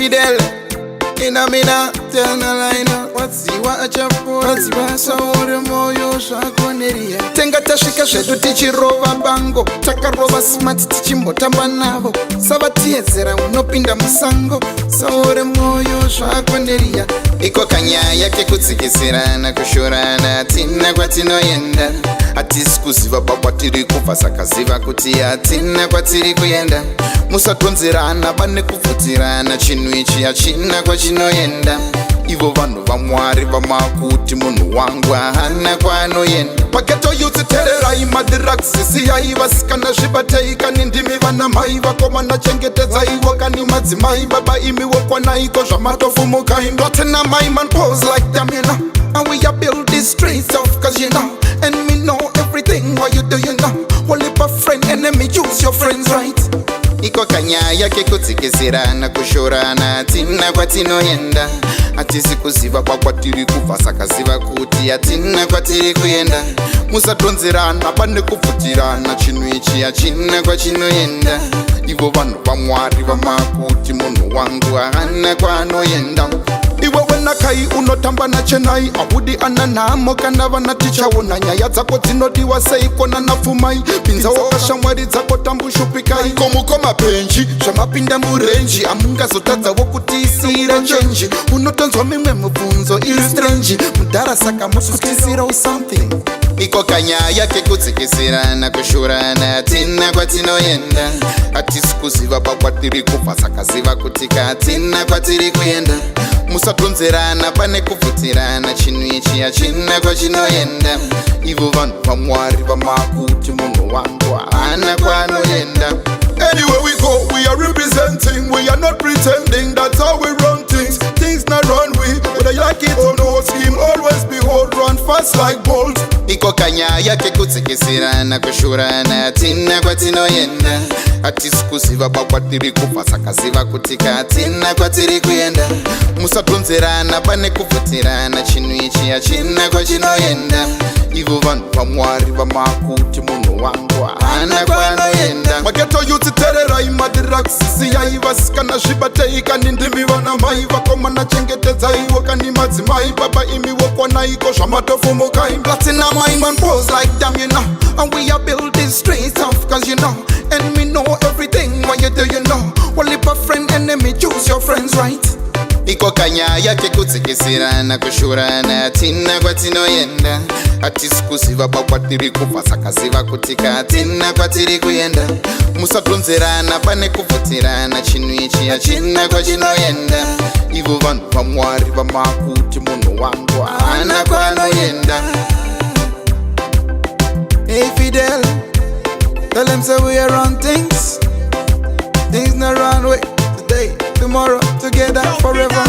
DjFydale Mina tell no line. What's the watch up for? What's the sour moyo shakoneria? Tenga tashika shedu tichirova bango. Takarova smart tichimbotamba navo. Savatiezera unopinda musango. Sour moyo shakoneria. Iko kanyaya kekutsikisirana kushorana tina kwatinoenda. Atisi kuziva pakwatiri kufa saka ziva kuti atina kwatiri kuenda. Musatonzerana pane kuvhutirana chinhu ichi hachina kwachinoenda. Ivo vanhu vamwari vamakuti munhu wangu hana kwaanoenda. Pageto youth tererai madrugs siyai vasikana zvibatei kani ndimi vana mai vakomana chengetedzaiwo kani madzimai baba imiwo kwanaiko zvamatofumukai. Ndotena my man pose like them you know. And we are build these streets off cause you know. And me know everything what you do you know. Well if a friend enemy choose your friends right. Iko kanyaya kekutsikisirana kushorana tina kwatinoenda. Atisi kuziva kwakwatiri kufa saka ziva kuti atina kwatiri kuenda. Musatonzerana pane kuvhutirana chinhu ichi hachina kwachinoenda. Ivo vanhu vamwari vamakuti munhu wangu hana kwaanoenda. Iwe wenakai unotamba nachenai ahudi ananamo kana vana tichaona nyaya dzako dzinodiwa sei kona napfumai. Pinza wakashamwari dzako tambushupikai. Komukoma penji zvamapinda murenji amungazotadzawo kuti isira chenji. Unotonzwa mimwe mubvunzo iri strange mudhara saka mususkisirawo something. Iko kanyaya kekutsikisirana kushorana tina kwatinoenda. Atisi kuziva pakwatiri kufa saka ziva kuti katina kwatiri kuenda. Musatonzerana pane kuvhutirana chinhu ichi hachina kwachinoenda. Ivo vanhu vamwari vamakuti munhu wangu hana kwaanoenda. Anywhere we go, we are representing. We are not pretending, that's how we run things. Things not run we, whether you like it or no. Scheme always behold, run fast like bolt. Iko kanyaya kekutsikisirana kushorana tina kwatinoenda. Atisi kuziva pakwatiri kufa saka ziva kuti katina kwatiri kuenda. Musatonzerana pane kuvhutirana chinhu ichi hachina kwachinoenda. Ivo vanhu vamwari vamakuti munhu wangu hana kwaanoenda. Mageto youth tererai madrugs siyai vasikana zvibatei kani ndimi vana mai vakomana chengetedzaiwo kani madzimai baba imiwo kwanaiko zvamatofumukai. Platina my man pose like them you know. And we are build these streets off cause you know. And we know everything what you do you know. Well if a friend enemy choose your friends right. Iko kanyaya kekutsikisirana kushorana tina kwatinoenda. Atisi kuziva pakwatiri kufa saka ziva kuti katina kwatiri kuenda. Musatonzerana pane kuvhutirana chinhu ichi hachina kwachinoenda. Ivo vanhu vamwari vamakuti munhu wangu hana kwaanoenda. Hey Fidel, tell them say we are on things. Things not run way today, tomorrow, together, forever.